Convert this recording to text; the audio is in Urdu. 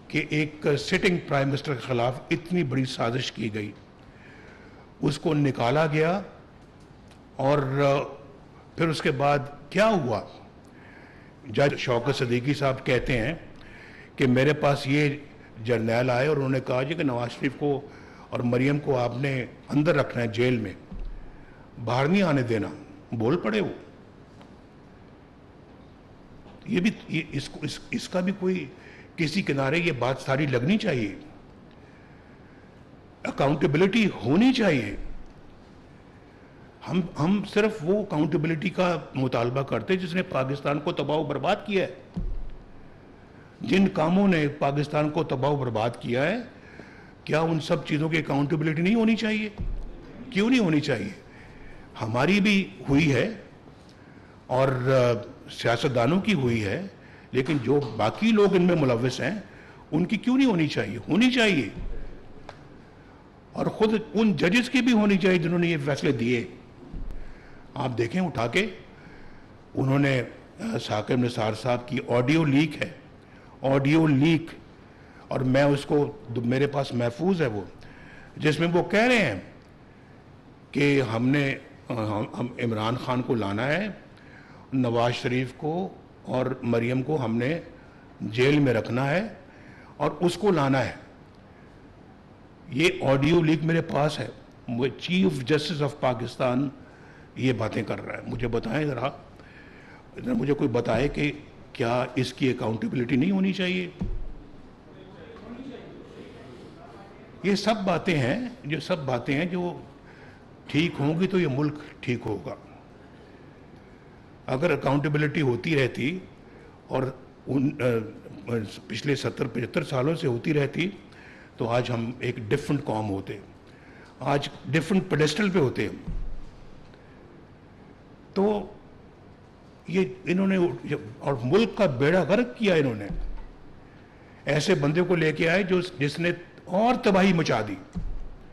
کہ ایک سٹنگ پرائم منسٹر کے خلاف اتنی بڑی سازش کی گئی، اس کو نکالا گیا، اور پھر اس کے بعد کیا ہوا؟ جج شوکت صدیقی صاحب کہتے ہیں کہ میرے پاس یہ جرنیل آئے اور انہوں نے کہا جی کہ نواز شریف کو اور مریم کو آپ نے اندر رکھنا ہے جیل میں، باہر نہیں آنے دینا۔ بول پڑے وہ۔ یہ بھی اس کا بھی کوئی کسی کنارے یہ بات ساری لگنی چاہیے، اکاؤنٹیبلٹی ہونی چاہیے۔ ہم صرف وہ اکاؤنٹیبلٹی کا مطالبہ کرتے جس نے پاکستان کو تباہ و برباد کیا ہے۔ جن کاموں نے پاکستان کو تباہ و برباد کیا ہے، کیا ان سب چیزوں کی اکاؤنٹیبلٹی نہیں ہونی چاہیے؟ کیوں نہیں ہونی چاہیے؟ ہماری بھی ہوئی ہے اور سیاستدانوں کی ہوئی ہے، لیکن جو باقی لوگ ان میں ملوث ہیں ان کی کیوں نہیں ہونی چاہیے؟ ہونی چاہیے، اور خود ان ججز کی بھی ہونی چاہیے جنہوں نے یہ فیصلے دیے۔ آپ دیکھیں اٹھا کے، انہوں نے ثاقب نثار صاحب کی آڈیو لیک ہے، آڈیو لیک، اور میں اس کو میرے پاس محفوظ ہے وہ، جس میں وہ کہہ رہے ہیں کہ ہم عمران خان کو لانا ہے، نواز شریف کو اور مریم کو ہم نے جیل میں رکھنا ہے اور اس کو لانا ہے۔ یہ آڈیو لیک میرے پاس ہے، وہ چیف جسٹس آف پاکستان یہ باتیں کر رہا ہے۔ مجھے بتائیں ذرا، مجھے کوئی بتائے کہ کیا اس کی اکاؤنٹیبلٹی نہیں ہونی چاہیے؟ یہ سب باتیں ہیں جو ٹھیک ہوں گی تو یہ ملک ٹھیک ہوگا۔ اگر اکاؤنٹیبلٹی ہوتی رہتی اور پچھلے 70-75 سالوں سے ہوتی رہتی تو آج ہم ایک ڈیفرنٹ قوم ہوتے، آج ڈیفرنٹ پیڈسٹل پہ ہوتے ہم۔ تو یہ انہوں نے اور ملک کا بیڑا غرق کیا، انہوں نے ایسے بندے کو لے کے آئے جس نے اور تباہی مچا دی۔